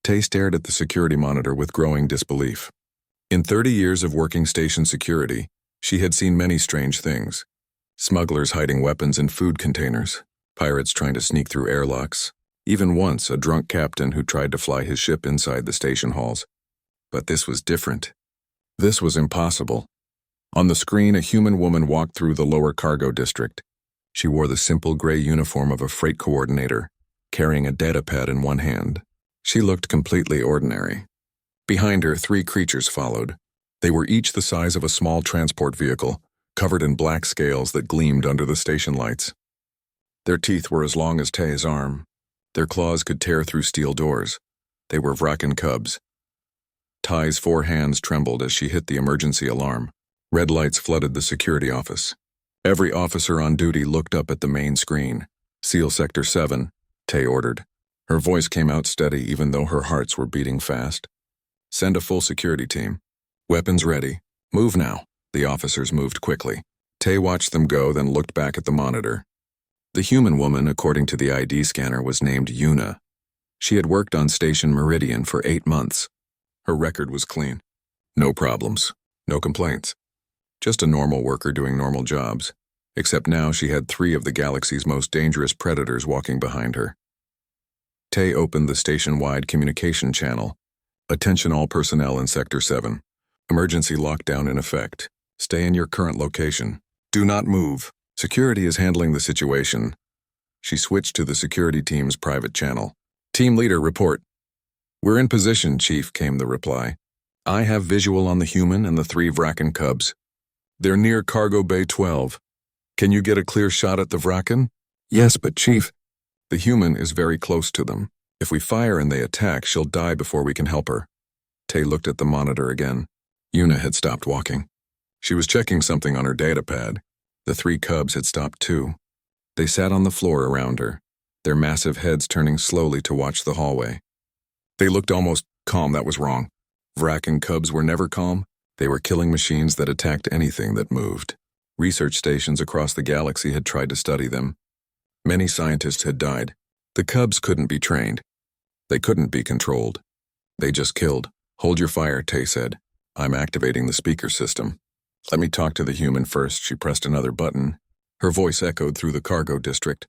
Tay stared at the security monitor with growing disbelief. In 30 years of working station security, she had seen many strange things. Smugglers hiding weapons in food containers, pirates trying to sneak through airlocks, even once a drunk captain who tried to fly his ship inside the station halls. But this was different. This was impossible. On the screen, a human woman walked through the lower cargo district. She wore the simple gray uniform of a freight coordinator, carrying a datapad in one hand. She looked completely ordinary. Behind her, 3 creatures followed. They were each the size of a small transport vehicle, covered in black scales that gleamed under the station lights. Their teeth were as long as Tay's arm. Their claws could tear through steel doors. They were Vraken cubs. Tay's 4 hands trembled as she hit the emergency alarm. Red lights flooded the security office. Every officer on duty looked up at the main screen. "Seal Sector 7, Tay ordered. Her voice came out steady even though her hearts were beating fast. "Send a full security team. Weapons ready. Move now." The officers moved quickly. Tay watched them go, then looked back at the monitor. The human woman, according to the ID scanner, was named Yuna. She had worked on Station Meridian for 8 months. Her record was clean. No problems. No complaints. Just a normal worker doing normal jobs. Except now she had 3 of the galaxy's most dangerous predators walking behind her. Tay opened the station-wide communication channel. "Attention all personnel in Sector 7. Emergency lockdown in effect. Stay in your current location. Do not move. Security is handling the situation." She switched to the security team's private channel. "Team leader, report." "We're in position, Chief," came the reply. "I have visual on the human and the 3 Vraken cubs. They're near Cargo Bay 12. Can you get a clear shot at the Vraken?" "Yes, but Chief..." "The human is very close to them. If we fire and they attack, she'll die before we can help her." Tay looked at the monitor again. Yuna had stopped walking. She was checking something on her datapad. The 3 cubs had stopped too. They sat on the floor around her, their massive heads turning slowly to watch the hallway. They looked almost calm. That was wrong. Vraken cubs were never calm. They were killing machines that attacked anything that moved. Research stations across the galaxy had tried to study them. Many scientists had died. The cubs couldn't be trained. They couldn't be controlled. They just killed. "Hold your fire," Tay said. "I'm activating the speaker system." "Let me talk to the human first." She pressed another button. Her voice echoed through the cargo district.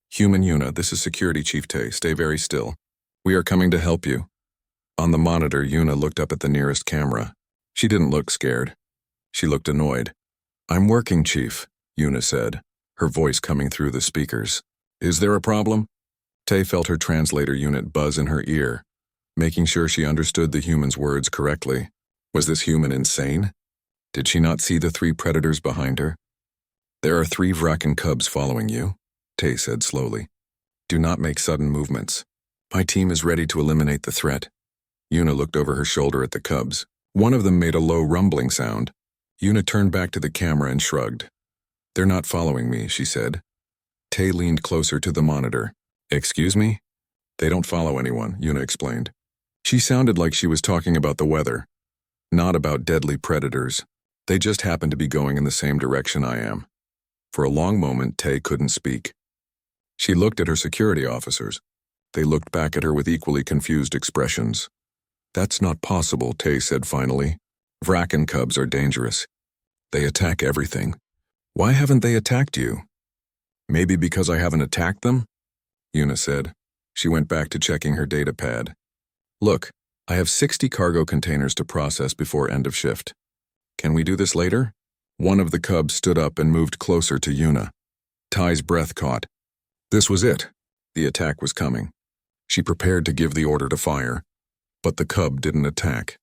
"Human Yuna, this is Security Chief Tay. Stay very still. We are coming to help you." On the monitor, Yuna looked up at the nearest camera. She didn't look scared. She looked annoyed. "I'm working, Chief," Yuna said, her voice coming through the speakers. "Is there a problem?" Tay felt her translator unit buzz in her ear, making sure she understood the human's words correctly. Was this human insane? Did she not see the 3 predators behind her? "There are 3 Vraken cubs following you," Tay said slowly. "Do not make sudden movements. My team is ready to eliminate the threat." Yuna looked over her shoulder at the cubs. One of them made a low rumbling sound. Yuna turned back to the camera and shrugged. "They're not following me," she said. Tay leaned closer to the monitor. "Excuse me?" "They don't follow anyone," Yuna explained. She sounded like she was talking about the weather, not about deadly predators. "They just happen to be going in the same direction I am." For a long moment, Tay couldn't speak. She looked at her security officers. They looked back at her with equally confused expressions. "That's not possible," Tay said finally. "Vraken cubs are dangerous. They attack everything. Why haven't they attacked you?" "Maybe because I haven't attacked them?" Yuna said. She went back to checking her datapad. "Look, I have 60 cargo containers to process before end of shift. Can we do this later?" One of the cubs stood up and moved closer to Yuna. Tay's breath caught. This was it. The attack was coming. She prepared to give the order to fire. But the cub didn't attack.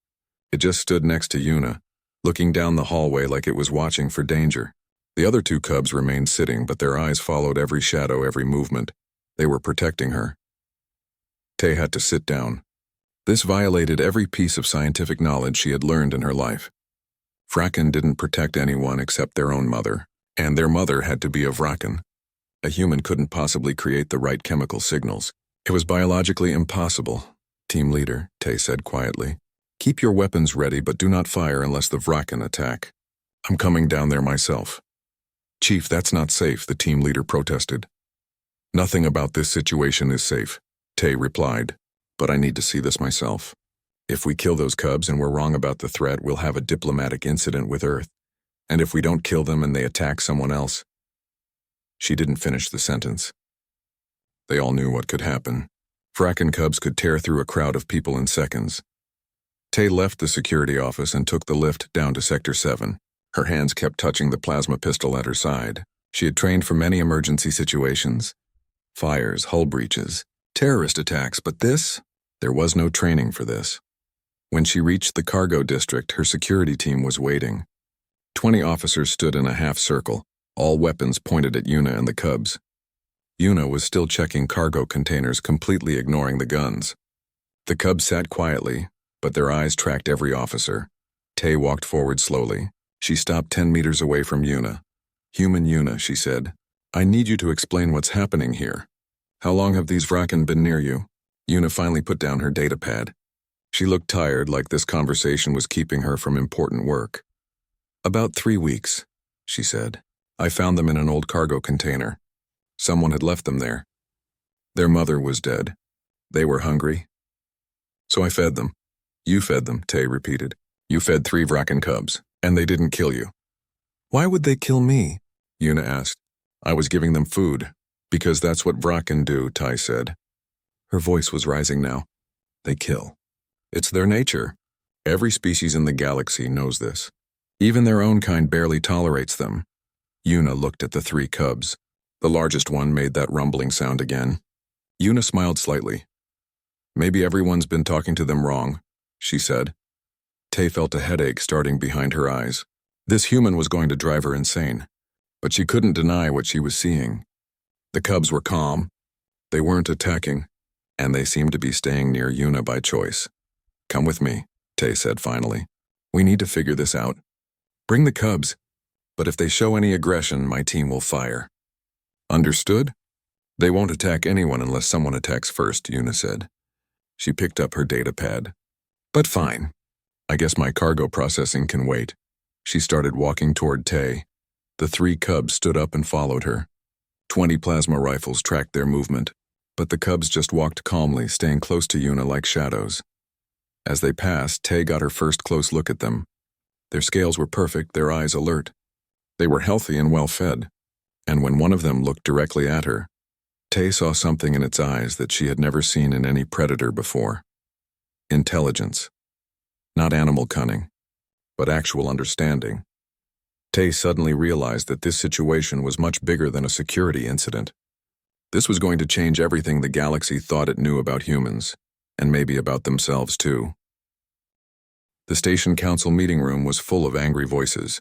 It just stood next to Yuna, looking down the hallway like it was watching for danger. The other 2 cubs remained sitting, but their eyes followed every shadow, every movement. They were protecting her. Tay had to sit down. This violated every piece of scientific knowledge she had learned in her life. Vraken didn't protect anyone except their own mother, and their mother had to be a Vraken. A human couldn't possibly create the right chemical signals. It was biologically impossible. "Team leader," Tay said quietly, "keep your weapons ready, but do not fire unless the Vraken attack. I'm coming down there myself." "Chief, that's not safe," the team leader protested. "Nothing about this situation is safe," Tay replied. but I need to see this myself. If we kill those cubs and we're wrong about the threat, we'll have a diplomatic incident with Earth. And if we don't kill them and they attack someone else..." She didn't finish the sentence. They all knew what could happen. Fracken cubs could tear through a crowd of people in seconds. Tay left the security office and took the lift down to Sector 7. Her hands kept touching the plasma pistol at her side. She had trained for many emergency situations. Fires, hull breaches, terrorist attacks, but this? There was no training for this. When she reached the cargo district, her security team was waiting. 20 officers stood in a half circle, all weapons pointed at Yuna and the cubs. Yuna was still checking cargo containers, completely ignoring the guns. The cubs sat quietly, but their eyes tracked every officer. Tay walked forward slowly. She stopped 10 meters away from Yuna. "Human Yuna," she said, "I need you to explain what's happening here. How long have these Vraken been near you?" Yuna finally put down her datapad. She looked tired, like this conversation was keeping her from important work. "About 3 weeks," she said. "I found them in an old cargo container. Someone had left them there. Their mother was dead. They were hungry. So I fed them." "You fed them," Tay repeated. "You fed 3 Vraken cubs, and they didn't kill you." "Why would they kill me?" Yuna asked. "I was giving them food, because that's what Vraken do," Tay said. Her voice was rising now. "They kill. It's their nature. Every species in the galaxy knows this. Even their own kind barely tolerates them." Yuna looked at the 3 cubs. The largest one made that rumbling sound again. Yuna smiled slightly. "Maybe everyone's been talking to them wrong," she said. Tay felt a headache starting behind her eyes. This human was going to drive her insane, but she couldn't deny what she was seeing. The cubs were calm. They weren't attacking, and they seemed to be staying near Yuna by choice. "Come with me," Tay said finally. "We need to figure this out. Bring the cubs, but if they show any aggression, my team will fire." "Understood?" "They won't attack anyone unless someone attacks first," Yuna said. She picked up her datapad. "But fine. I guess my cargo processing can wait." She started walking toward Tay. The 3 cubs stood up and followed her. 20 plasma rifles tracked their movement, but the cubs just walked calmly, staying close to Yuna like shadows. As they passed, Tay got her first close look at them. Their scales were perfect, their eyes alert. They were healthy and well-fed. And when one of them looked directly at her, Tay saw something in its eyes that she had never seen in any predator before. Intelligence. Not animal cunning, but actual understanding. Tay suddenly realized that this situation was much bigger than a security incident. This was going to change everything the galaxy thought it knew about humans, and maybe about themselves too. The station council meeting room was full of angry voices.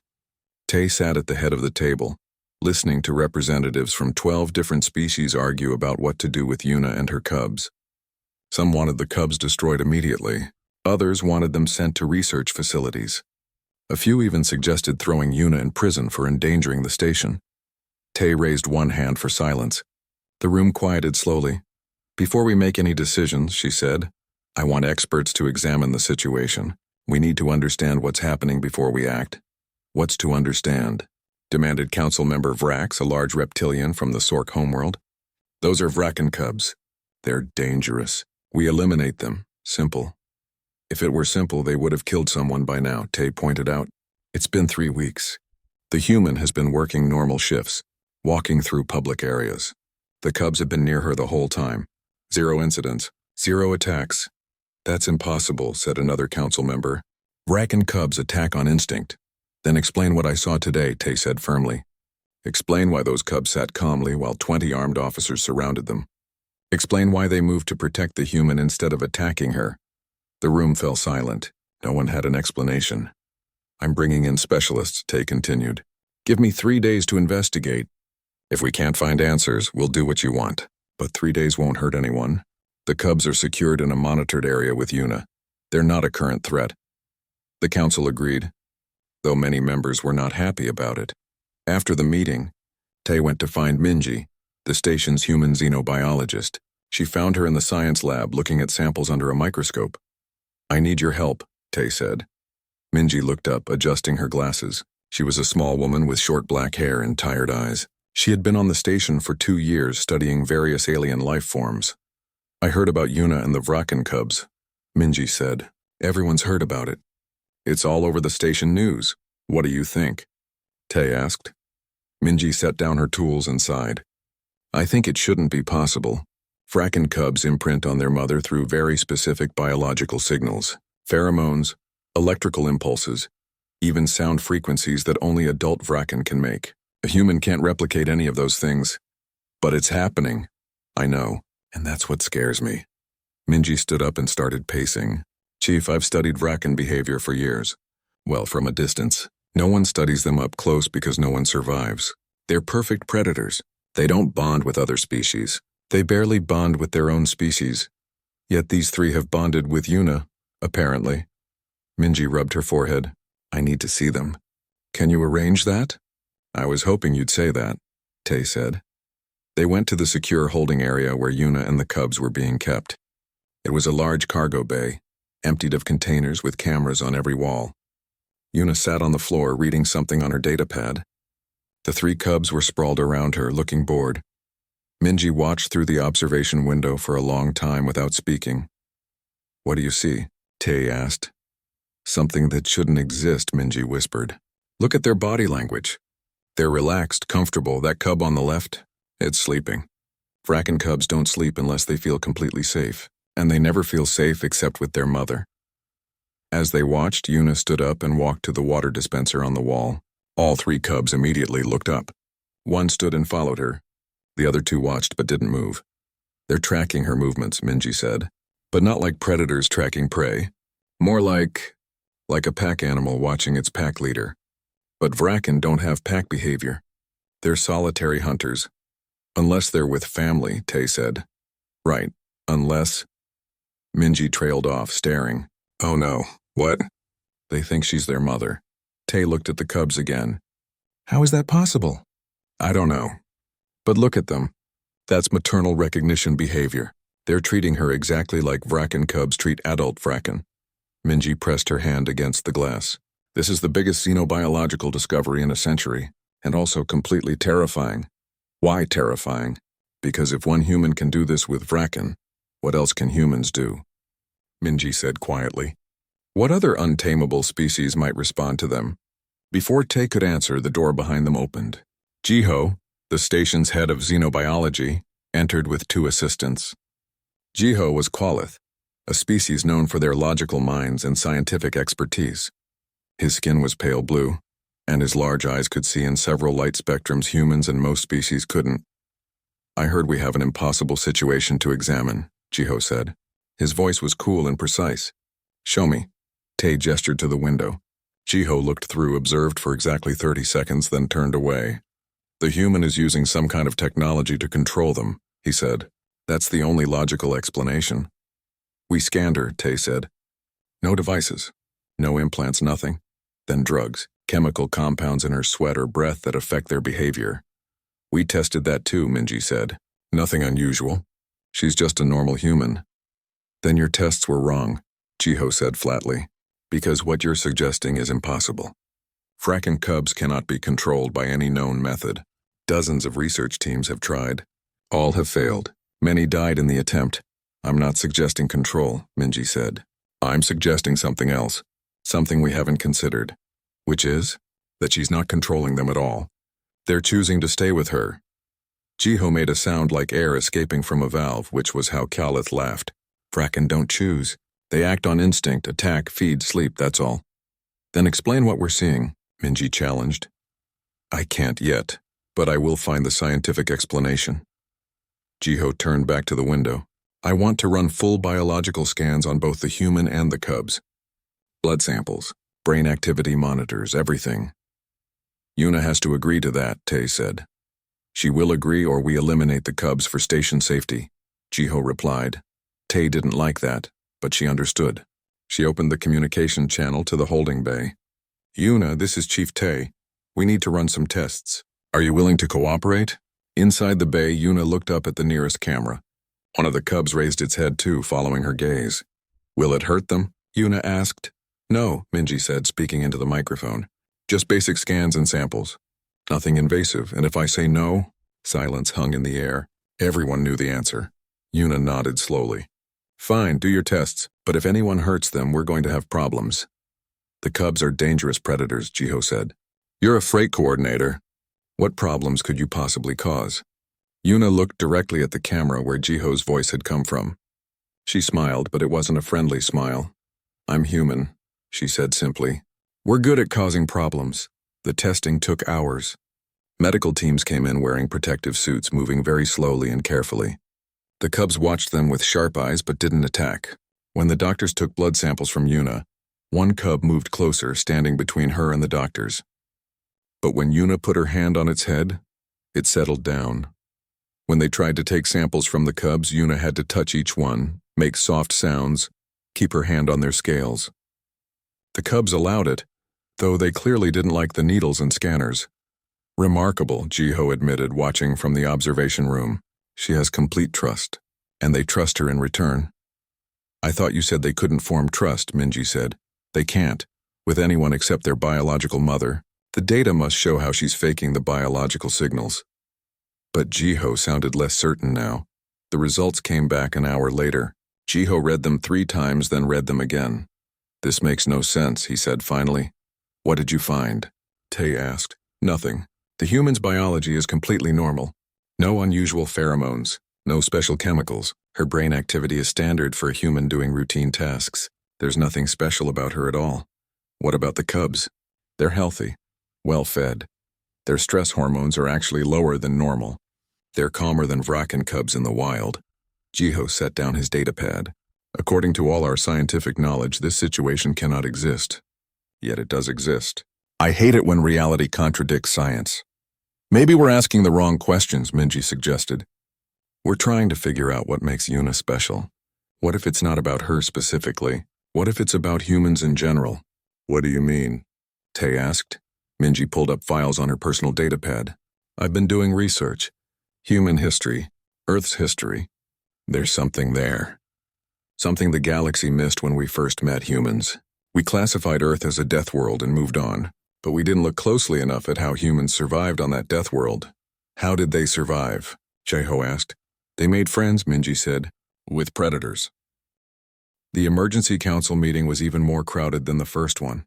Tay sat at the head of the table, listening to representatives from 12 different species argue about what to do with Yuna and her cubs. Some wanted the cubs destroyed immediately. Others wanted them sent to research facilities. A few even suggested throwing Yuna in prison for endangering the station. Tay raised one hand for silence. The room quieted slowly. "Before we make any decisions," she said, "I want experts to examine the situation. We need to understand what's happening before we act." "What's to understand?" demanded Council Member Vrax, a large reptilian from the Sork homeworld. "Those are Vraken cubs. They're dangerous. We eliminate them. Simple." "If it were simple, they would have killed someone by now," Tay pointed out. "It's been 3 weeks. The human has been working normal shifts, walking through public areas. The cubs have been near her the whole time. 0 incidents, 0 attacks." "That's impossible," said another council member. "Vraken cubs attack on instinct." "Then explain what I saw today," Tay said firmly. "Explain why those cubs sat calmly while 20 armed officers surrounded them. Explain why they moved to protect the human instead of attacking her." The room fell silent. No one had an explanation. "I'm bringing in specialists," Tay continued. "Give me 3 days to investigate. If we can't find answers, we'll do what you want. But 3 days won't hurt anyone. The cubs are secured in a monitored area with Yuna. They're not a current threat." The council agreed, though many members were not happy about it. After the meeting, Tay went to find Minji, the station's human xenobiologist. She found her in the science lab looking at samples under a microscope. "I need your help," Tay said. Minji looked up, adjusting her glasses. She was a small woman with short black hair and tired eyes. She had been on the station for 2 years studying various alien life forms. I heard about Yuna and the Vraken cubs, Minji said. Everyone's heard about it. It's all over the station news. What do you think? Tay asked. Minji set down her tools and sighed. I think it shouldn't be possible. Vraken cubs imprint on their mother through very specific biological signals, pheromones, electrical impulses, even sound frequencies that only adult Vraken can make. A human can't replicate any of those things. But it's happening. I know, and that's what scares me. Minji stood up and started pacing. Chief, I've studied Vraken behavior for years. Well, from a distance. No one studies them up close because no one survives. They're perfect predators. They don't bond with other species. They barely bond with their own species. Yet these three have bonded with Yuna, apparently. Minji rubbed her forehead. I need to see them. Can you arrange that? I was hoping you'd say that, Tay said. They went to the secure holding area where Yuna and the cubs were being kept. It was a large cargo bay, emptied of containers with cameras on every wall. Yuna sat on the floor reading something on her datapad. The three cubs were sprawled around her, looking bored. Minji watched through the observation window for a long time without speaking. What do you see? Tay asked. Something that shouldn't exist, Minji whispered. Look at their body language. They're relaxed, comfortable. That cub on the left, it's sleeping. Vraken cubs don't sleep unless they feel completely safe, and they never feel safe except with their mother. As they watched, Yuna stood up and walked to the water dispenser on the wall. All three cubs immediately looked up. One stood and followed her. The other two watched but didn't move. They're tracking her movements, Minji said, but not like predators tracking prey. More like a pack animal watching its pack leader. But Vraken don't have pack behavior. They're solitary hunters. Unless they're with family, Tay said. Right, unless... Minji trailed off, staring. Oh no, what? They think she's their mother. Tay looked at the cubs again. How is that possible? I don't know. But look at them. That's maternal recognition behavior. They're treating her exactly like Vraken cubs treat adult Vraken. Minji pressed her hand against the glass. This is the biggest xenobiological discovery in a century, and also completely terrifying. Why terrifying? Because if one human can do this with Vraken, what else can humans do? Minji said quietly. What other untamable species might respond to them? Before Tay could answer, the door behind them opened. Jiho, the station's head of xenobiology, entered with two assistants. Jiho was Qualith, a species known for their logical minds and scientific expertise. His skin was pale blue, and his large eyes could see in several light spectrums humans and most species couldn't. I heard we have an impossible situation to examine, Jiho said. His voice was cool and precise. Show me. Tay gestured to the window. Jiho looked through, observed for exactly 30 seconds, then turned away. The human is using some kind of technology to control them, he said. That's the only logical explanation. We scanned her, Tay said. No devices. No implants, nothing. Then drugs, chemical compounds in her sweat or breath that affect their behavior. We tested that too, Minji said. Nothing unusual. She's just a normal human. Then your tests were wrong, Jiho said flatly, because what you're suggesting is impossible. Vraken cubs cannot be controlled by any known method. Dozens of research teams have tried. All have failed. Many died in the attempt. I'm not suggesting control, Minji said. I'm suggesting something else, something we haven't considered, which is that she's not controlling them at all. They're choosing to stay with her. Jiho made a sound like air escaping from a valve, which was how Qualith laughed. Vraken don't choose. They act on instinct, attack, feed, sleep, that's all. Then explain what we're seeing, Minji challenged. I can't yet, but I will find the scientific explanation. Jiho turned back to the window. I want to run full biological scans on both the human and the cubs. Blood samples, brain activity monitors, everything. Yuna has to agree to that, Tay said. She will agree or we eliminate the cubs for station safety, Jiho replied. Tay didn't like that, but she understood. She opened the communication channel to the holding bay. Yuna, this is Chief Tay. We need to run some tests. Are you willing to cooperate? Inside the bay, Yuna looked up at the nearest camera. One of the cubs raised its head too, following her gaze. Will it hurt them? Yuna asked. No, Minji said, speaking into the microphone. Just basic scans and samples. Nothing invasive, and if I say no, silence hung in the air. Everyone knew the answer. Yuna nodded slowly. Fine, do your tests, but if anyone hurts them, we're going to have problems. The cubs are dangerous predators, Jiho said. You're a freight coordinator. What problems could you possibly cause? Yuna looked directly at the camera where Jiho's voice had come from. She smiled, but it wasn't a friendly smile. I'm human, she said simply. We're good at causing problems. The testing took hours. Medical teams came in wearing protective suits, moving very slowly and carefully. The cubs watched them with sharp eyes but didn't attack. When the doctors took blood samples from Yuna, one cub moved closer, standing between her and the doctors. But when Yuna put her hand on its head, it settled down. When they tried to take samples from the cubs, Yuna had to touch each one, make soft sounds, keep her hand on their scales. The cubs allowed it, though they clearly didn't like the needles and scanners. Remarkable, Jiho admitted, watching from the observation room. She has complete trust, and they trust her in return. I thought you said they couldn't form trust, Minji said. They can't, with anyone except their biological mother. The data must show how she's faking the biological signals. But Jiho sounded less certain now. The results came back an hour later. Jiho read them 3 times, then read them again. This makes no sense, he said finally. What did you find? Tay asked. Nothing. The human's biology is completely normal. No unusual pheromones, no special chemicals. Her brain activity is standard for a human doing routine tasks. There's nothing special about her at all. What about the cubs? They're healthy, well-fed. Their stress hormones are actually lower than normal. They're calmer than Vrakan cubs in the wild. Jiho set down his datapad. According to all our scientific knowledge, this situation cannot exist. Yet it does exist. I hate it when reality contradicts science. Maybe we're asking the wrong questions, Minji suggested. We're trying to figure out what makes Yuna special. What if it's not about her specifically? What if it's about humans in general? What do you mean? Tay asked. Minji pulled up files on her personal datapad. I've been doing research. Human history. Earth's history. There's something there. Something the galaxy missed when we first met humans. We classified Earth as a death world and moved on. But we didn't look closely enough at how humans survived on that death world. How did they survive? Jiho asked. They made friends, Minji said, with predators. The emergency council meeting was even more crowded than the first one.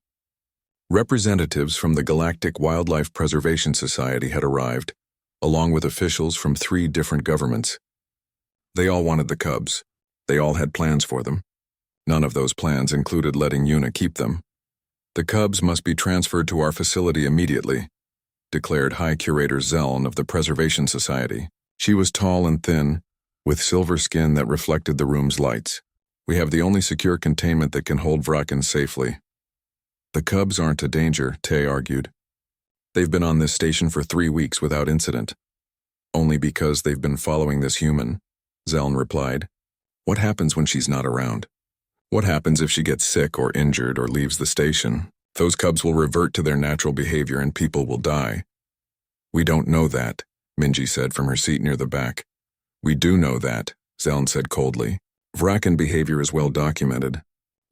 Representatives from the Galactic Wildlife Preservation Society had arrived, along with officials from 3 different governments. They all wanted the cubs. They all had plans for them. None of those plans included letting Yuna keep them. The cubs must be transferred to our facility immediately, declared High Curator Zeln of the Preservation Society. She was tall and thin, with silver skin that reflected the room's lights. We have the only secure containment that can hold Vrakan safely. The cubs aren't a danger, Tay argued. They've been on this station for 3 weeks without incident. Only because they've been following this human, Zeln replied. What happens when she's not around? What happens if she gets sick or injured or leaves the station? Those cubs will revert to their natural behavior and people will die. We don't know that, Minji said from her seat near the back. We do know that, Zeln said coldly. Vrakan behavior is well documented.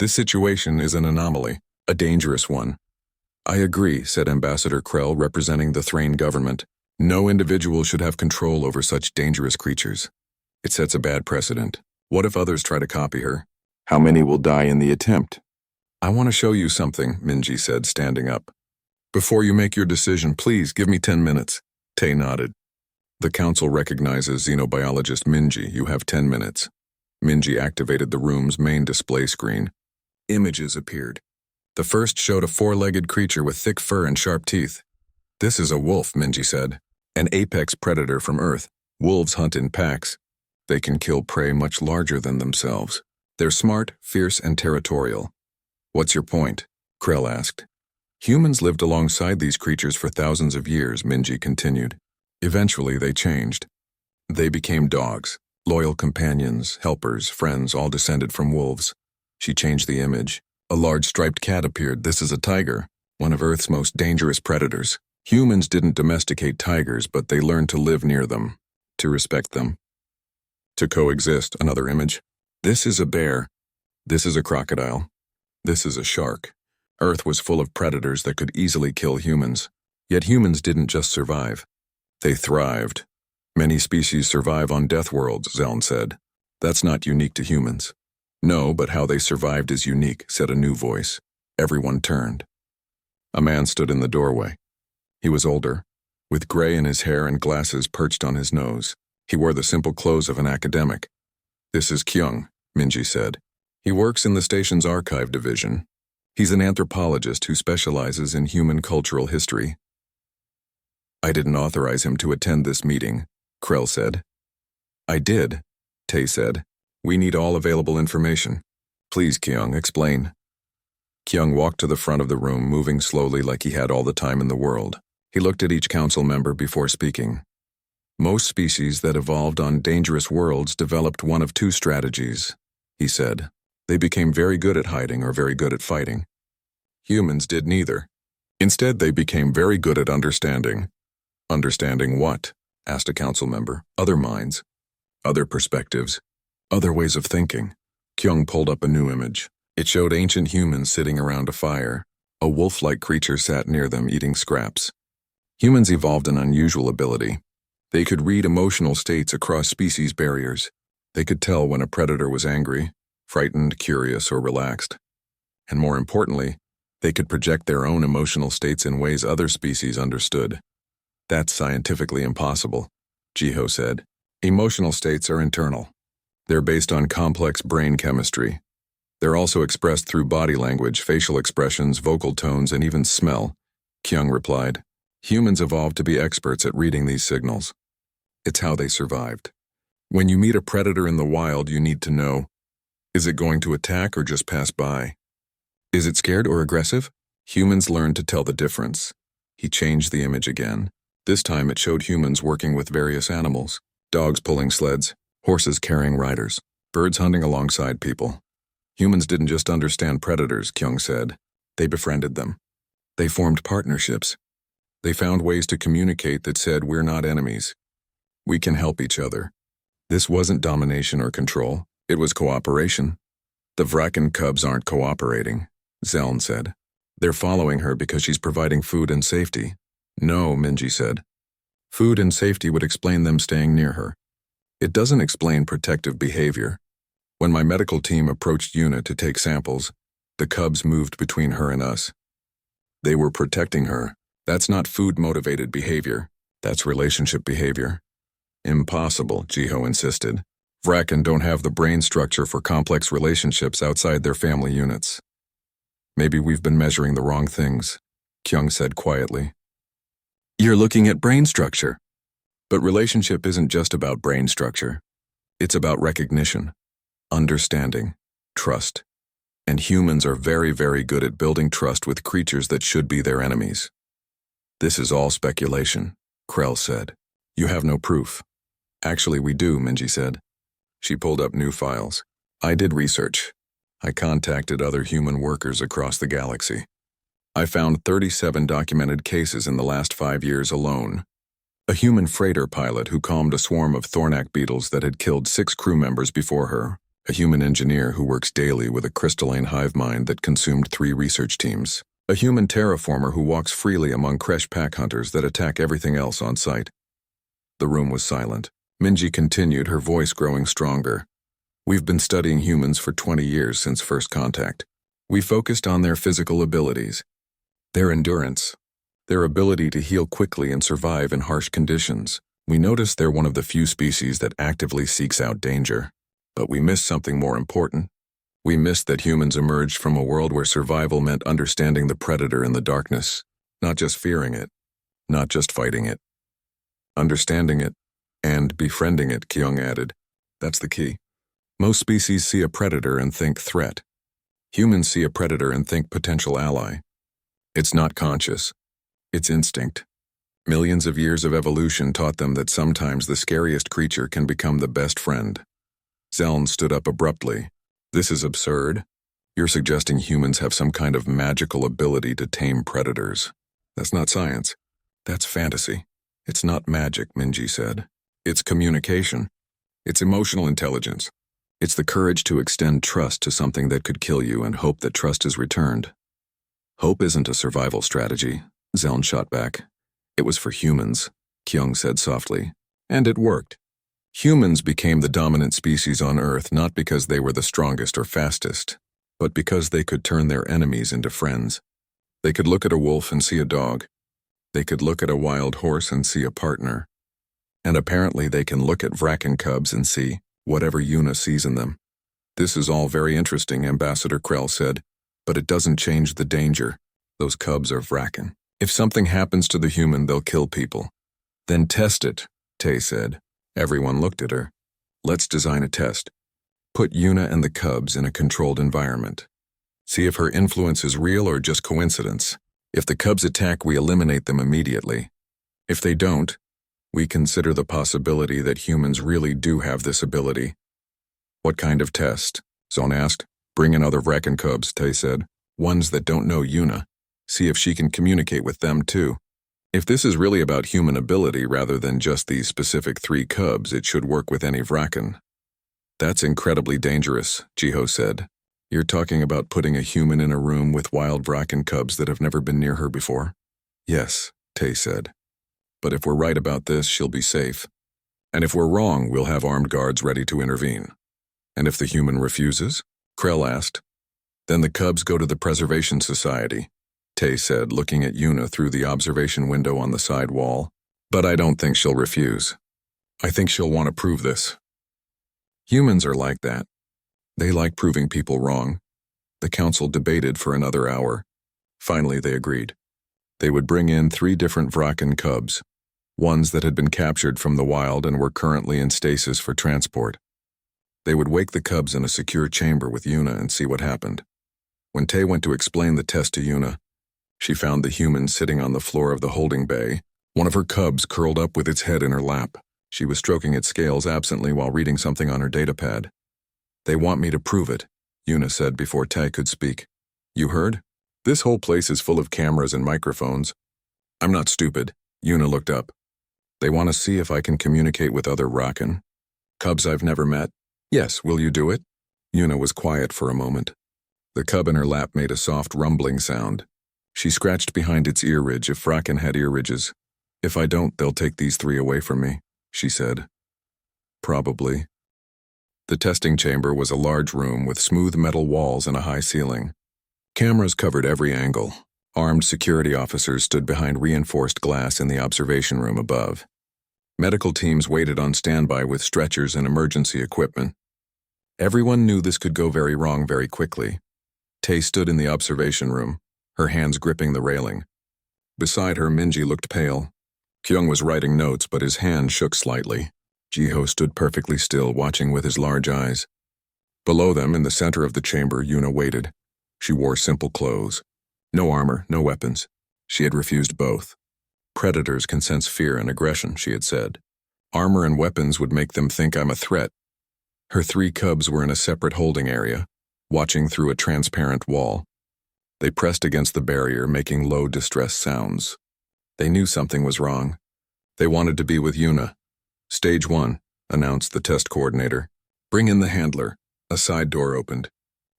This situation is an anomaly, a dangerous one. I agree, said Ambassador Krell, representing the Thrain government. No individual should have control over such dangerous creatures. It sets a bad precedent. What if others try to copy her? How many will die in the attempt? I want to show you something, Minji said, standing up. Before you make your decision, please give me 10 minutes. Tay nodded. The council recognizes xenobiologist Minji. You have 10 minutes. Minji activated the room's main display screen. Images appeared. The first showed a 4-legged creature with thick fur and sharp teeth. This is a wolf, Minji said. An apex predator from Earth. Wolves hunt in packs. They can kill prey much larger than themselves. They're smart, fierce, and territorial. What's your point? Krell asked. Humans lived alongside these creatures for thousands of years, Minji continued. Eventually, they changed. They became dogs, loyal companions, helpers, friends, all descended from wolves. She changed the image. A large striped cat appeared. This is a tiger, one of Earth's most dangerous predators. Humans didn't domesticate tigers, but they learned to live near them, to respect them, to coexist. Another image. This is a bear. This is a crocodile. This is a shark. Earth was full of predators that could easily kill humans. Yet humans didn't just survive. They thrived. Many species survive on death worlds, Zeln said. That's not unique to humans. No, but how they survived is unique, said a new voice. Everyone turned. A man stood in the doorway. He was older, with gray in his hair and glasses perched on his nose. He wore the simple clothes of an academic. This is Kyung, Minji said. He works in the station's archive division. He's an anthropologist who specializes in human cultural history. I didn't authorize him to attend this meeting, Krell said. I did, Tae said. We need all available information. Please, Kyung, explain. Kyung walked to the front of the room, moving slowly like he had all the time in the world. He looked at each council member before speaking. Most species that evolved on dangerous worlds developed one of two strategies, he said. They became very good at hiding or very good at fighting. Humans did neither. Instead, they became very good at understanding. Understanding what? Asked a council member. Other minds. Other perspectives. Other ways of thinking. Kyung pulled up a new image. It showed ancient humans sitting around a fire. A wolf-like creature sat near them eating scraps. Humans evolved an unusual ability. They could read emotional states across species barriers. They could tell when a predator was angry, frightened, curious, or relaxed. And more importantly, they could project their own emotional states in ways other species understood. That's scientifically impossible, Jiho said. Emotional states are internal. They're based on complex brain chemistry. They're also expressed through body language, facial expressions, vocal tones, and even smell, Kyung replied. Humans evolved to be experts at reading these signals. It's how they survived. When you meet a predator in the wild, you need to know, is it going to attack or just pass by? Is it scared or aggressive? Humans learned to tell the difference. He changed the image again. This time it showed humans working with various animals. Dogs pulling sleds, horses carrying riders, birds hunting alongside people. Humans didn't just understand predators, Kyung said. They befriended them. They formed partnerships. They found ways to communicate that said we're not enemies. We can help each other. This wasn't domination or control. It was cooperation. The Vraken cubs aren't cooperating, Zeln said. They're following her because she's providing food and safety. No, Minji said. Food and safety would explain them staying near her. It doesn't explain protective behavior. When my medical team approached Yuna to take samples, the cubs moved between her and us. They were protecting her. That's not food-motivated behavior. That's relationship behavior. Impossible, Jiho insisted. Vraken don't have the brain structure for complex relationships outside their family units. Maybe we've been measuring the wrong things, Kyung said quietly. You're looking at brain structure. But relationship isn't just about brain structure. It's about recognition, understanding, trust. And humans are very, very good at building trust with creatures that should be their enemies. This is all speculation, Krell said. You have no proof. Actually, we do, Minji said. She pulled up new files. I did research. I contacted other human workers across the galaxy. I found 37 documented cases in the last 5 years alone. A human freighter pilot who calmed a swarm of Thornak beetles that had killed 6 crew members before her. A human engineer who works daily with a crystalline hive mind that consumed 3 research teams. A human terraformer who walks freely among Kresh pack hunters that attack everything else on sight. The room was silent. Minji continued, her voice growing stronger. We've been studying humans for 20 years since first contact. We focused on their physical abilities, their endurance, their ability to heal quickly and survive in harsh conditions. We noticed they're one of the few species that actively seeks out danger. But we missed something more important. We missed that humans emerged from a world where survival meant understanding the predator in the darkness, not just fearing it, not just fighting it. Understanding it and befriending it, Kyung added. That's the key. Most species see a predator and think threat. Humans see a predator and think potential ally. It's not conscious. It's instinct. Millions of years of evolution taught them that sometimes the scariest creature can become the best friend. Zeln stood up abruptly. This is absurd. You're suggesting humans have some kind of magical ability to tame predators. That's not science. That's fantasy. It's not magic, Minji said. It's communication. It's emotional intelligence. It's the courage to extend trust to something that could kill you and hope that trust is returned. Hope isn't a survival strategy, Zeln shot back. It was for humans, Kyung said softly. And it worked. Humans became the dominant species on Earth not because they were the strongest or fastest, but because they could turn their enemies into friends. They could look at a wolf and see a dog. They could look at a wild horse and see a partner. And apparently they can look at Vraken cubs and see whatever Una sees in them. This is all very interesting, Ambassador Krell said, but it doesn't change the danger. Those cubs are Vraken. If something happens to the human, they'll kill people. Then test it, Tay said. Everyone looked at her. Let's design a test. Put Una and the cubs in a controlled environment. See if her influence is real or just coincidence. If the cubs attack, we eliminate them immediately. If they don't, we consider the possibility that humans really do have this ability. What kind of test? Zone asked. Bring in other Vraken cubs, Tay said. Ones that don't know Una. See if she can communicate with them too. If this is really about human ability rather than just these specific 3 cubs, it should work with any Vraken. That's incredibly dangerous, Jiho said. You're talking about putting a human in a room with wild Vraken cubs that have never been near her before? Yes, Tay said. But if we're right about this, she'll be safe. And if we're wrong, we'll have armed guards ready to intervene. And if the human refuses? Krell asked. Then the cubs go to the Preservation Society, Tay said, looking at Una through the observation window on the side wall. But I don't think she'll refuse. I think she'll want to prove this. Humans are like that. They like proving people wrong. The council debated for another hour. Finally, they agreed. They would bring in 3 different Vraken cubs, ones that had been captured from the wild and were currently in stasis for transport. They would wake the cubs in a secure chamber with Una and see what happened. When Tay went to explain the test to Una, she found the human sitting on the floor of the holding bay, one of her cubs curled up with its head in her lap. She was stroking its scales absently while reading something on her datapad. They want me to prove it, Una said before Tay could speak. You heard? This whole place is full of cameras and microphones. I'm not stupid, Una looked up. They want to see if I can communicate with other Vraken. Cubs I've never met? Yes, will you do it? Una was quiet for a moment. The cub in her lap made a soft rumbling sound. She scratched behind its ear ridge if Vraken had ear ridges. If I don't, they'll take these 3 away from me, she said. Probably. The testing chamber was a large room with smooth metal walls and a high ceiling. Cameras covered every angle. Armed security officers stood behind reinforced glass in the observation room above. Medical teams waited on standby with stretchers and emergency equipment. Everyone knew this could go very wrong very quickly. Tay stood in the observation room, her hands gripping the railing. Beside her, Minji looked pale. Kyung was writing notes, but his hand shook slightly. Jiho stood perfectly still, watching with his large eyes. Below them, in the center of the chamber, Una waited. She wore simple clothes. No armor, no weapons. She had refused both. Predators can sense fear and aggression, she had said. Armor and weapons would make them think I'm a threat. Her 3 cubs were in a separate holding area, watching through a transparent wall. They pressed against the barrier, making low, distressed sounds. They knew something was wrong. They wanted to be with Una. Stage 1, announced the test coordinator. Bring in the handler. A side door opened.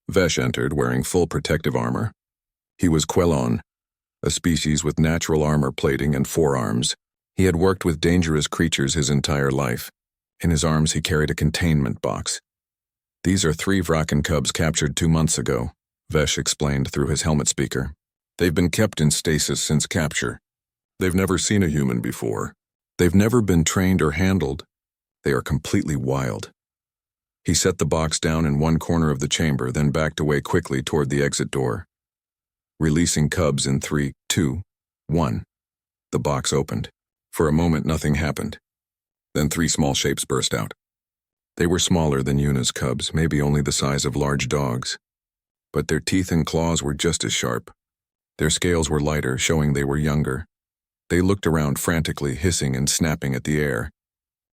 Vesh entered, wearing full protective armor. He was Quelon, a species with natural armor plating and 4 arms. He had worked with dangerous creatures his entire life. In his arms he carried a containment box. These are 3 Vraken cubs captured 2 months ago, Vesh explained through his helmet speaker. They've been kept in stasis since capture. They've never seen a human before. They've never been trained or handled. They are completely wild. He set the box down in one corner of the chamber, then backed away quickly toward the exit door. Releasing cubs in 3, 2, 1. The box opened. For a moment, nothing happened. Then 3 small shapes burst out. They were smaller than Una's cubs, maybe only the size of large dogs. But their teeth and claws were just as sharp. Their scales were lighter, showing they were younger. They looked around frantically, hissing and snapping at the air.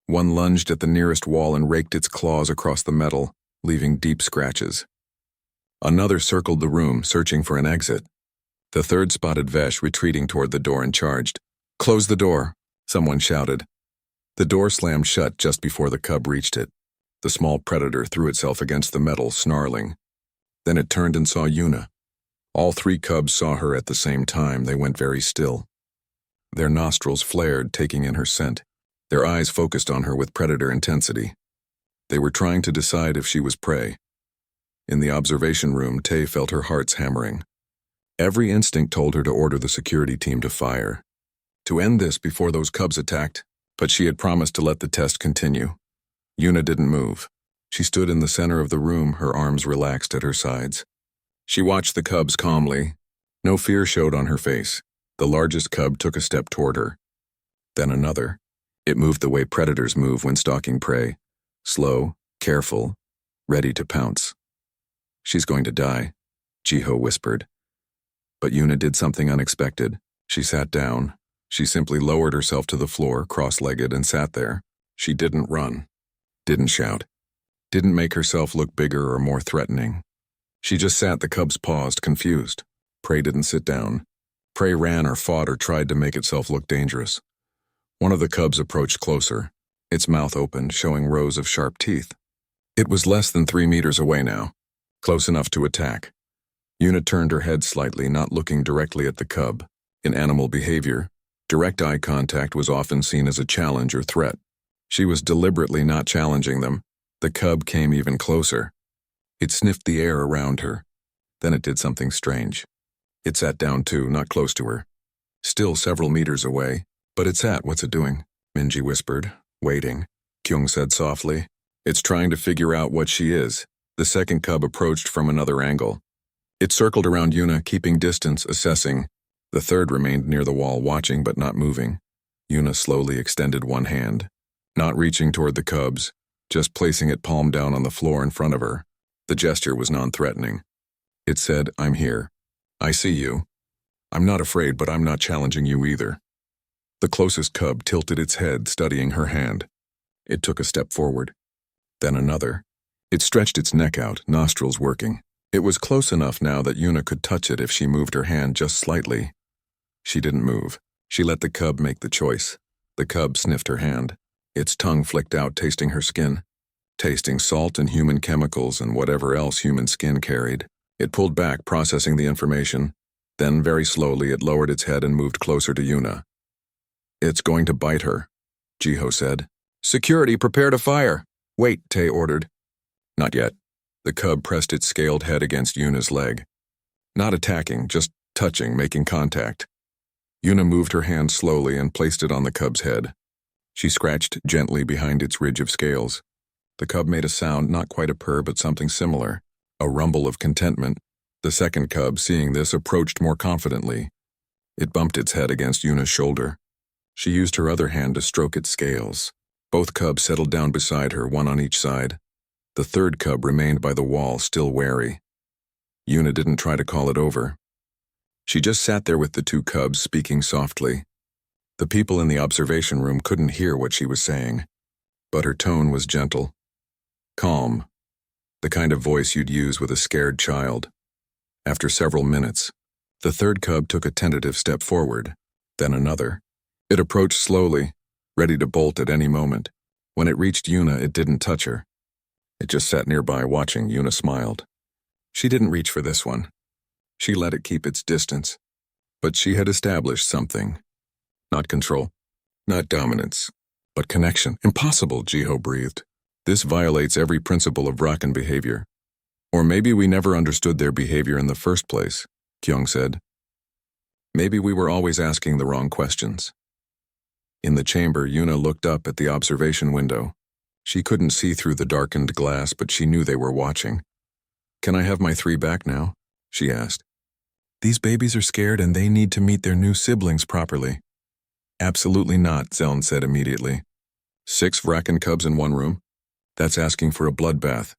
One lunged at the nearest wall and raked its claws across the metal, leaving deep scratches. Another circled the room, searching for an exit. The 3rd spotted Vesh retreating toward the door and charged. "Close the door," someone shouted. The door slammed shut just before the cub reached it. The small predator threw itself against the metal, snarling. Then it turned and saw Una. All 3 cubs saw her at the same time. They went very still. Their nostrils flared, taking in her scent. their eyes focused on her with predator intensity. They were trying to decide if she was prey. In the observation room, Tay felt her heart's hammering. Every instinct told her to order the security team to fire, to end this before those cubs attacked, but she had promised to let the test continue. Yuna didn't move. She stood in the center of the room, her arms relaxed at her sides. She watched the cubs calmly. No fear showed on her face. The largest cub took a step toward her. Then another. It moved the way predators move when stalking prey. Slow, careful, ready to pounce. "She's going to die," Jiho whispered. But Yuna did something unexpected. She sat down. She simply lowered herself to the floor, cross-legged, and sat there. She didn't run. Didn't shout. Didn't make herself look bigger or more threatening. She just sat. The cubs paused, confused. Prey didn't sit down. Prey ran or fought or tried to make itself look dangerous. One of the cubs approached closer. Its mouth opened, showing rows of sharp teeth. It was less than 3 meters away now, close enough to attack. Yuna turned her head slightly, not looking directly at the cub. In animal behavior, direct eye contact was often seen as a challenge or threat. She was deliberately not challenging them. The cub came even closer. It sniffed the air around her. Then it did something strange. It sat down too, not close to her. Still several meters away. "But it's at, what's it doing?" Minji whispered. "Waiting," Kyung said softly. "It's trying to figure out what she is." The second cub approached from another angle. It circled around Yuna, keeping distance, assessing. The third remained near the wall, watching but not moving. Yuna slowly extended one hand, not reaching toward the cubs, just placing it palm down on the floor in front of her. The gesture was non-threatening. It said, "I'm here. I see you. I'm not afraid, but I'm not challenging you either." The closest cub tilted its head, studying her hand. It took a step forward. Then another. It stretched its neck out, nostrils working. It was close enough now that Yuna could touch it if she moved her hand just slightly. She didn't move. She let the cub make the choice. The cub sniffed her hand. Its tongue flicked out, tasting her skin. Tasting salt and human chemicals and whatever else human skin carried. It pulled back, processing the information. Then, very slowly, it lowered its head and moved closer to Yuna. "It's going to bite her," Jiho said. "Security, prepare to fire." "Wait," Tay ordered. "Not yet." The cub pressed its scaled head against Yuna's leg. Not attacking, just touching, making contact. Yuna moved her hand slowly and placed it on the cub's head. She scratched gently behind its ridge of scales. The cub made a sound, not quite a purr, but something similar. A rumble of contentment. The second cub, seeing this, approached more confidently. It bumped its head against Yuna's shoulder. She used her other hand to stroke its scales. Both cubs settled down beside her, one on each side. The third cub remained by the wall, still wary. Yuna didn't try to call it over. She just sat there with the two cubs, speaking softly. The people in the observation room couldn't hear what she was saying, but her tone was gentle. Calm. The kind of voice you'd use with a scared child. After several minutes, the third cub took a tentative step forward, then another. It approached slowly, ready to bolt at any moment. When it reached Yuna, it didn't touch her. It just sat nearby, watching. Yuna smiled. She didn't reach for this one. She let it keep its distance. But she had established something. Not control, not dominance, but connection. Impossible, Jiho breathed. This violates every principle of Rakan behavior. Or maybe we never understood their behavior in the first place, Kyung said. Maybe we were always asking the wrong questions. In the chamber, Yuna looked up at the observation window. She couldn't see through the darkened glass, but she knew they were watching. "Can I have my 3 back now?" she asked. "These babies are scared and they need to meet their new siblings properly." "Absolutely not," Zeln said immediately. 6 Vrakan cubs in one room? That's asking for a bloodbath.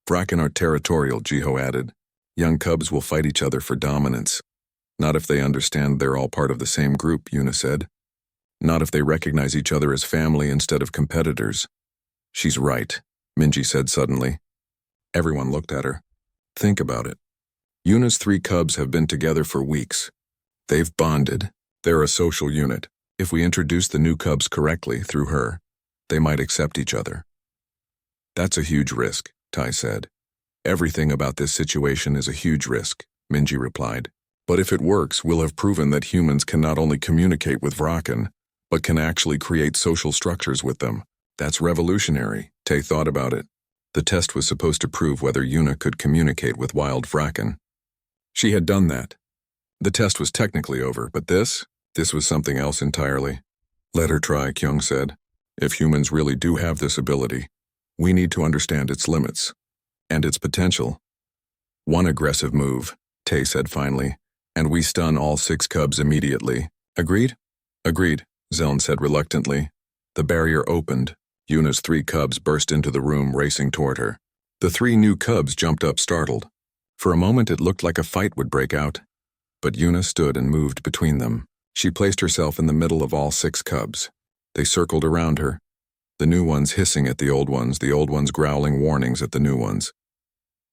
Vrakan are territorial, Jiho added. Young cubs will fight each other for dominance. Not if they understand they're all part of the same group, Yuna said. Not if they recognize each other as family instead of competitors. She's right, Minji said suddenly. Everyone looked at her. Think about it. Yuna's 3 cubs have been together for weeks. They've bonded. They're a social unit. If we introduce the new cubs correctly through her, they might accept each other. That's a huge risk, Tai said. Everything about this situation is a huge risk, Minji replied. But if it works, we'll have proven that humans can not only communicate with Vrakan, but can actually create social structures with them. That's revolutionary. Tay thought about it. The test was supposed to prove whether Yuna could communicate with wild Vraken. She had done that. The test was technically over, but this was something else entirely. Let her try, Kyung said. If humans really do have this ability, we need to understand its limits and its potential. One aggressive move, Tay said finally, and we stun all 6 cubs immediately. Agreed? Agreed, Zeln said reluctantly. The barrier opened. Yuna's 3 cubs burst into the room, racing toward her. The 3 new cubs jumped up startled. For a moment it looked like a fight would break out, but Yuna stood and moved between them. She placed herself in the middle of all 6 cubs. They circled around her, the new ones hissing at the old ones growling warnings at the new ones.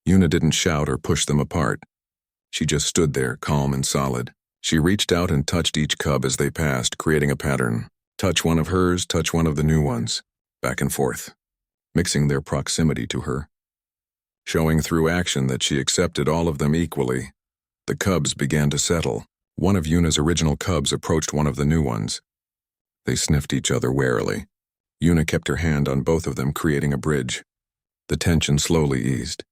Yuna didn't shout or push them apart. She just stood there, calm and solid. She reached out and touched each cub as they passed, creating a pattern. Touch one of hers, touch one of the new ones. Back and forth, mixing their proximity to her. Showing through action that she accepted all of them equally. The cubs began to settle. One of Yuna's original cubs approached one of the new ones. They sniffed each other warily. Yuna kept her hand on both of them, creating a bridge. The tension slowly eased.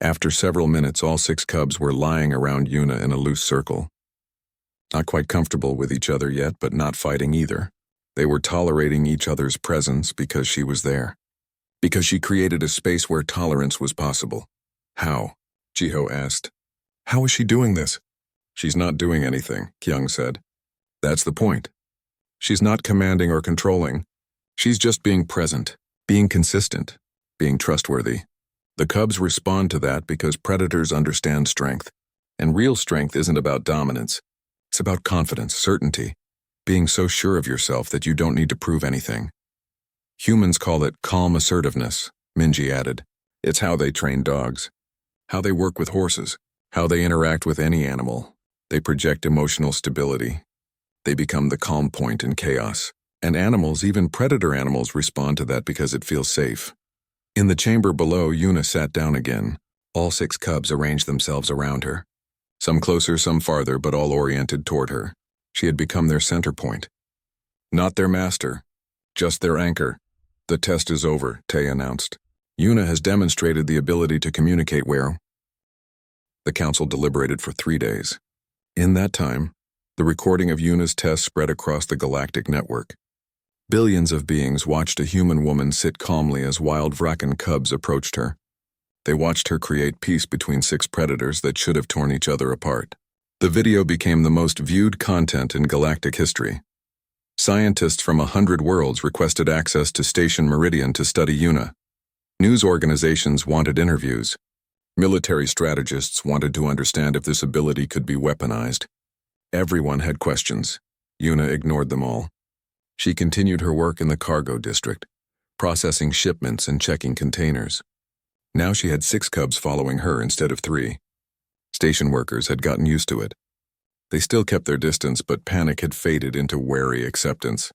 After several minutes, all 6 cubs were lying around Yuna in a loose circle. Not quite comfortable with each other yet, but not fighting either. They were tolerating each other's presence because she was there. Because she created a space where tolerance was possible. How? Jiho asked. How is she doing this? She's not doing anything, Kyung said. That's the point. She's not commanding or controlling. She's just being present, being consistent, being trustworthy. The cubs respond to that because predators understand strength. And real strength isn't about dominance. It's about confidence, certainty, being so sure of yourself that you don't need to prove anything. Humans call it calm assertiveness, Minji added. It's how they train dogs, how they work with horses, how they interact with any animal. They project emotional stability. They become the calm point in chaos. And animals, even predator animals, respond to that because it feels safe. In the chamber below, Yuna sat down again. All 6 cubs arranged themselves around her. Some closer, some farther, but all oriented toward her. She had become their center point. Not their master, just their anchor. The test is over, Tay announced. Yuna has demonstrated the ability to communicate where. The council deliberated for 3 days. In that time, the recording of Yuna's test spread across the galactic network. Billions of beings watched a human woman sit calmly as wild Vraken cubs approached her. They watched her create peace between 6 predators that should have torn each other apart. The video became the most viewed content in galactic history. Scientists from 100 worlds requested access to Station Meridian to study Yuna. News organizations wanted interviews. Military strategists wanted to understand if this ability could be weaponized. Everyone had questions. Yuna ignored them all. She continued her work in the cargo district, processing shipments and checking containers. Now she had 6 cubs following her instead of 3. Station workers had gotten used to it. They still kept their distance, but panic had faded into wary acceptance.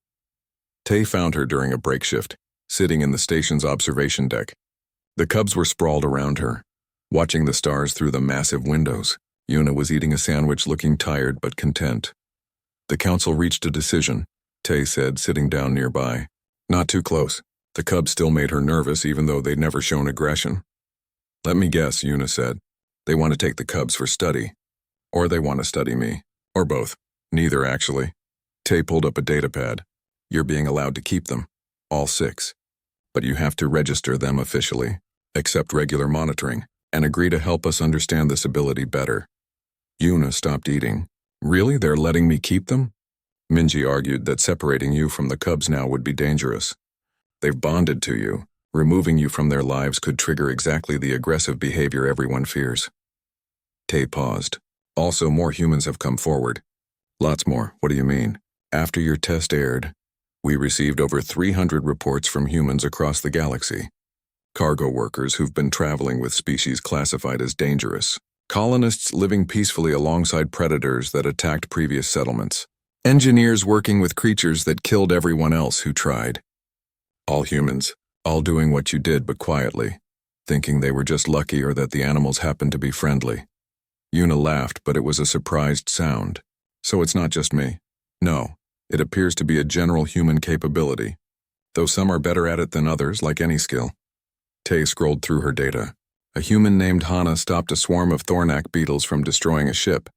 Tay found her during a break shift, sitting in the station's observation deck. The cubs were sprawled around her, watching the stars through the massive windows. Yuna was eating a sandwich, looking tired but content. The council reached a decision, Tay said, sitting down nearby. Not too close. The cubs still made her nervous, even though they'd never shown aggression. Let me guess, Yuna said. They want to take the cubs for study. Or they want to study me. Or both. Neither, actually. Tay pulled up a datapad. You're being allowed to keep them. All 6. But you have to register them officially, accept regular monitoring, and agree to help us understand this ability better. Yuna stopped eating. Really? They're letting me keep them? Minji argued that separating you from the cubs now would be dangerous. They've bonded to you. Removing you from their lives could trigger exactly the aggressive behavior everyone fears. Tay paused. Also, more humans have come forward. Lots more. What do you mean? After your test aired, we received over 300 reports from humans across the galaxy. Cargo workers who've been traveling with species classified as dangerous. Colonists living peacefully alongside predators that attacked previous settlements. Engineers working with creatures that killed everyone else who tried. All humans, all doing what you did but quietly, thinking they were just lucky or that the animals happened to be friendly. Yuna laughed, but it was a surprised sound. So it's not just me. No, It appears to be a general human capability, though some are better at it than others, like any skill. Tay scrolled through her data. A human named Hana stopped a swarm of Thornak beetles from destroying a ship.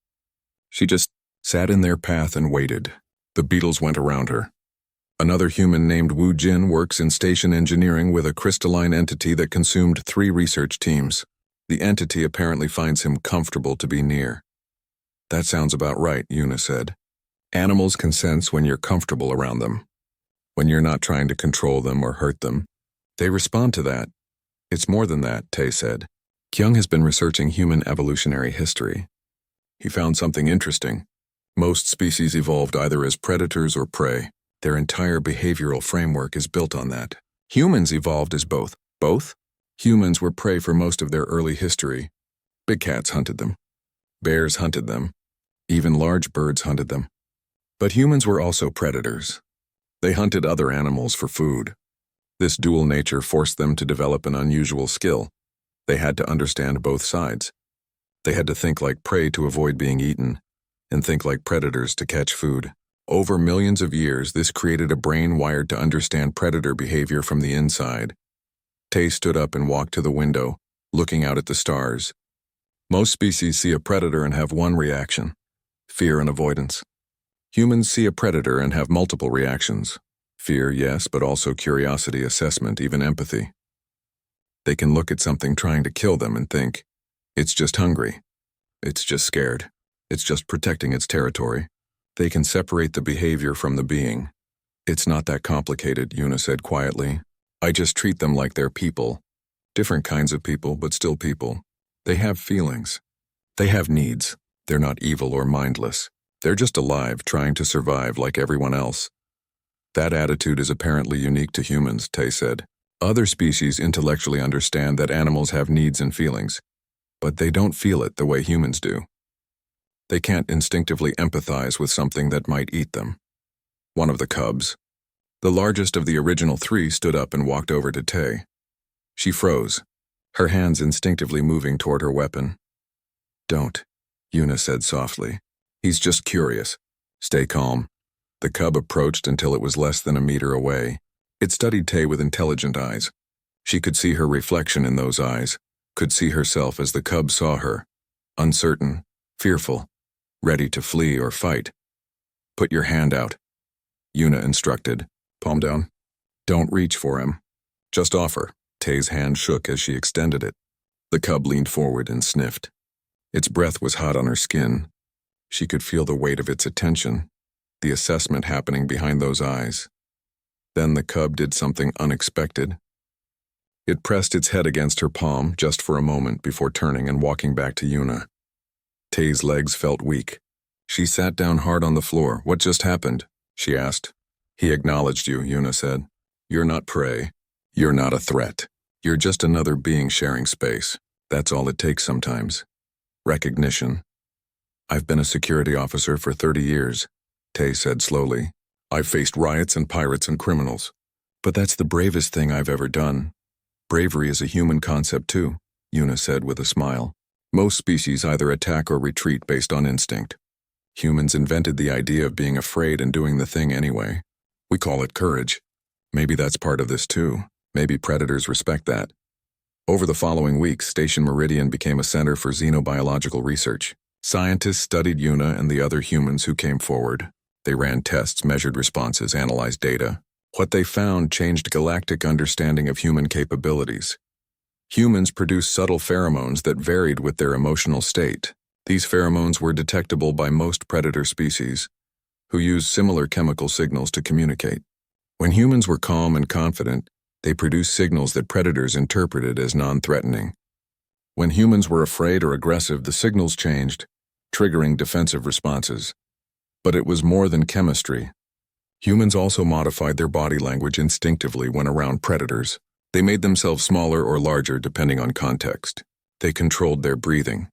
She just sat in their path and waited. The beetles went around her. Another human named Wu Jin works in station engineering with a crystalline entity that consumed 3 research teams. The entity apparently finds him comfortable to be near. That sounds about right, Yuna said. Animals can sense when you're comfortable around them. When you're not trying to control them or hurt them, they respond to that. It's more than that, Tay said. Kyung has been researching human evolutionary history. He found something interesting. Most species evolved either as predators or prey. Their entire behavioral framework is built on that. Humans evolved as both. Both? Humans were prey for most of their early history. Big cats hunted them. Bears hunted them. Even large birds hunted them. But humans were also predators. They hunted other animals for food. This dual nature forced them to develop an unusual skill. They had to understand both sides. They had to think like prey to avoid being eaten, and think like predators to catch food. Over millions of years, this created a brain wired to understand predator behavior from the inside. Tay stood up and walked to the window, looking out at the stars. Most species see a predator and have one reaction: fear and avoidance. Humans see a predator and have multiple reactions. Fear, yes, but also curiosity, assessment, even empathy. They can look at something trying to kill them and think, it's just hungry. It's just scared. It's just protecting its territory. They can separate the behavior from the being. It's not that complicated, Yuna said quietly. I just treat them like they're people. Different kinds of people, but still people. They have feelings. They have needs. They're not evil or mindless. They're just alive, trying to survive like everyone else. That attitude is apparently unique to humans, Tay said. Other species intellectually understand that animals have needs and feelings, but they don't feel it the way humans do. They can't instinctively empathize with something that might eat them. One of the cubs, the largest of the original 3, stood up and walked over to Tay. She froze, her hands instinctively moving toward her weapon. Don't, Yuna said softly. He's just curious. Stay calm. The cub approached until it was less than a meter away. It studied Tay with intelligent eyes. She could see her reflection in those eyes, could see herself as the cub saw her, uncertain, fearful, ready to flee or fight. Put your hand out, Yuna instructed. Palm down. Don't reach for him. Just offer. Tay's hand shook as she extended it. The cub leaned forward and sniffed. Its breath was hot on her skin. She could feel the weight of its attention, the assessment happening behind those eyes. Then the cub did something unexpected. It pressed its head against her palm just for a moment before turning and walking back to Yuna. Tay's legs felt weak. She sat down hard on the floor. What just happened? She asked. He acknowledged you, Yuna said. You're not prey. You're not a threat. You're just another being sharing space. That's all it takes sometimes. Recognition. I've been a security officer for 30 years, Tay said slowly. I've faced riots and pirates and criminals. But that's the bravest thing I've ever done. Bravery is a human concept too, Yuna said with a smile. Most species either attack or retreat based on instinct. Humans invented the idea of being afraid and doing the thing anyway. We call it courage. Maybe that's part of this too. Maybe predators respect that. Over the following weeks, Station Meridian became a center for xenobiological research. Scientists studied Yuna and the other humans who came forward. They ran tests, measured responses, analyzed data. What they found changed galactic understanding of human capabilities. Humans produce subtle pheromones that varied with their emotional state. These pheromones were detectable by most predator species, who used similar chemical signals to communicate. When humans were calm and confident, they produced signals that predators interpreted as non-threatening. When humans were afraid or aggressive, the signals changed, triggering defensive responses. But it was more than chemistry. Humans also modified their body language instinctively when around predators. They made themselves smaller or larger depending on context. They controlled their breathing,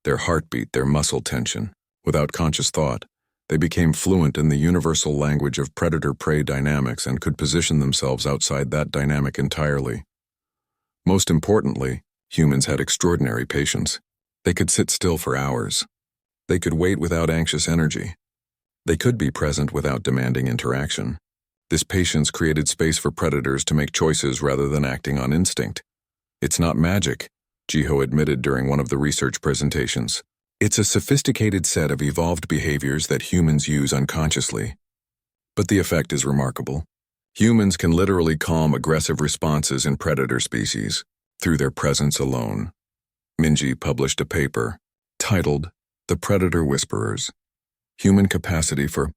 their heartbeat, their muscle tension. Without conscious thought, they became fluent in the universal language of predator-prey dynamics and could position themselves outside that dynamic entirely. Most importantly, humans had extraordinary patience. They could sit still for hours. They could wait without anxious energy. They could be present without demanding interaction. This patience created space for predators to make choices rather than acting on instinct. It's not magic, Jiho admitted during one of the research presentations. It's a sophisticated set of evolved behaviors that humans use unconsciously. But the effect is remarkable. Humans can literally calm aggressive responses in predator species through their presence alone. Minji published a paper titled The Predator Whisperers: Human Capacity for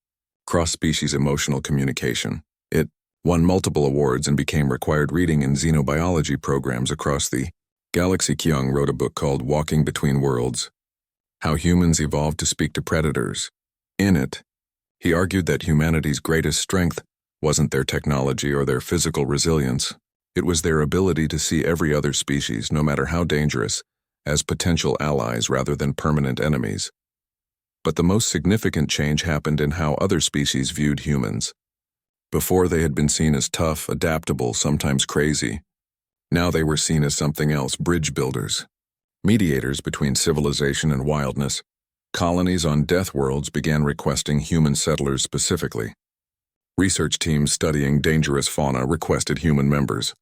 Cross-Species Emotional Communication. It won multiple awards and became required reading in xenobiology programs across the galaxy. Kyung wrote a book called Walking Between Worlds: How Humans Evolved to Speak to Predators. In it, he argued that humanity's greatest strength wasn't their technology or their physical resilience. It was their ability to see every other species, no matter how dangerous, as potential allies rather than permanent enemies. But the most significant change happened in how other species viewed humans. Before, they had been seen as tough, adaptable, sometimes crazy. Now they were seen as something else: bridge builders, mediators between civilization and wildness. Colonies on death worlds began requesting human settlers specifically. Research teams studying dangerous fauna requested human members.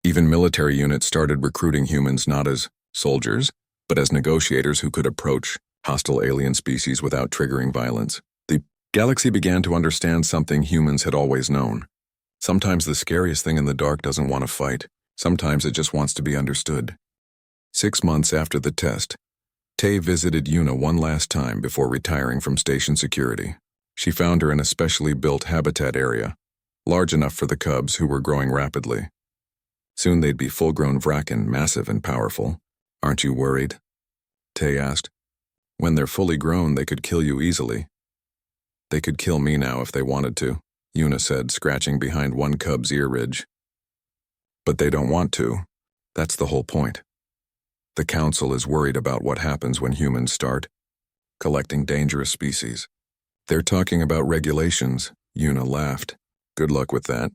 Even military units started recruiting humans not as soldiers, but as negotiators who could approach hostile alien species without triggering violence. The galaxy began to understand something humans had always known. Sometimes the scariest thing in the dark doesn't want to fight. Sometimes it just wants to be understood. 6 months after the test, Tay visited Yuna one last time before retiring from station security. She found her in a specially built habitat area, large enough for the cubs who were growing rapidly. Soon they'd be full-grown Vraken, massive and powerful. Aren't you worried? Tay asked. When they're fully grown, they could kill you easily. They could kill me now if they wanted to, Yuna said, scratching behind one cub's ear ridge. But they don't want to. That's the whole point. The Council is worried about what happens when humans start collecting dangerous species. They're talking about regulations, Yuna laughed. Good luck with that.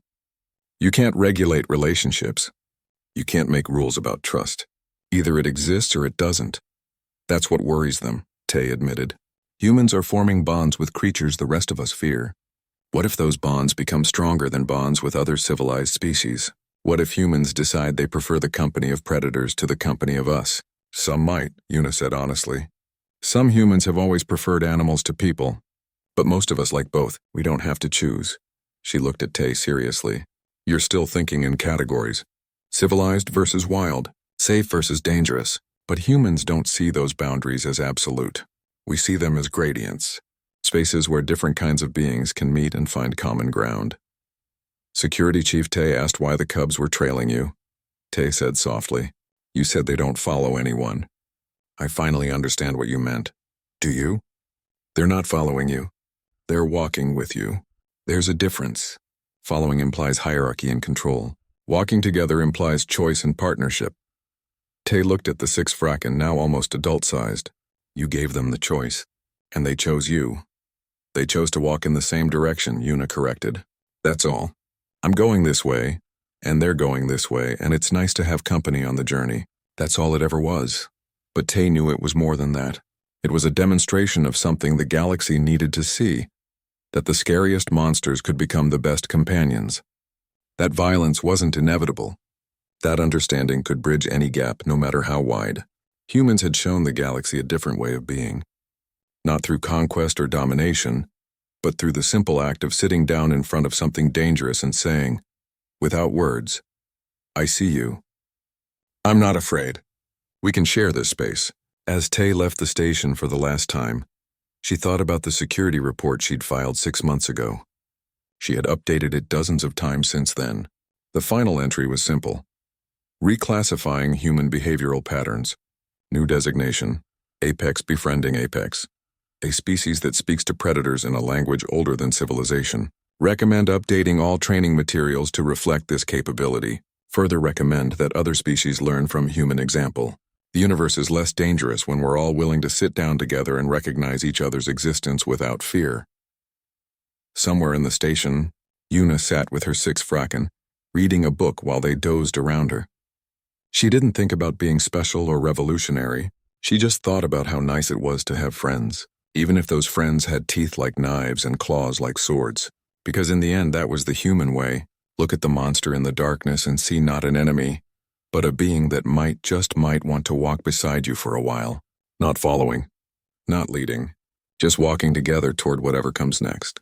You can't regulate relationships. You can't make rules about trust. Either it exists or it doesn't. That's what worries them, Tay admitted. Humans are forming bonds with creatures the rest of us fear. What if those bonds become stronger than bonds with other civilized species? What if humans decide they prefer the company of predators to the company of us? Some might, Yuna said honestly. Some humans have always preferred animals to people, but most of us like both. We don't have to choose. She looked at Tay seriously. You're still thinking in categories. Civilized versus wild, safe versus dangerous. But humans don't see those boundaries as absolute. We see them as gradients, spaces where different kinds of beings can meet and find common ground. Security Chief Tay asked why the cubs were trailing you. Tay said softly, You said they don't follow anyone. I finally understand what you meant. Do you? They're not following you. They're walking with you. There's a difference. Following implies hierarchy and control. Walking together implies choice and partnership. Tay looked at the 6 Vraken, now almost adult-sized. You gave them the choice, and they chose you. They chose to walk in the same direction, Yuna corrected. That's all. I'm going this way, and they're going this way, and it's nice to have company on the journey. That's all it ever was. But Tay knew it was more than that. It was a demonstration of something the galaxy needed to see, that the scariest monsters could become the best companions. That violence wasn't inevitable. That understanding could bridge any gap, no matter how wide. Humans had shown the galaxy a different way of being. Not through conquest or domination, but through the simple act of sitting down in front of something dangerous and saying, without words, I see you. I'm not afraid. We can share this space. As Tay left the station for the last time, she thought about the security report she'd filed 6 months ago. She had updated it dozens of times since then. The final entry was simple. Reclassifying human behavioral patterns. New designation, Apex befriending Apex. A species that speaks to predators in a language older than civilization. Recommend updating all training materials to reflect this capability. Further recommend that other species learn from human example. The universe is less dangerous when we're all willing to sit down together and recognize each other's existence without fear. Somewhere in the station, Yuna sat with her 6 Vraken, reading a book while they dozed around her. She didn't think about being special or revolutionary. She just thought about how nice it was to have friends. even if those friends had teeth like knives and claws like swords. Because in the end, that was the human way. Look at the monster in the darkness and see not an enemy, but a being that just might want to walk beside you for a while. Not following, not leading, just walking together toward whatever comes next.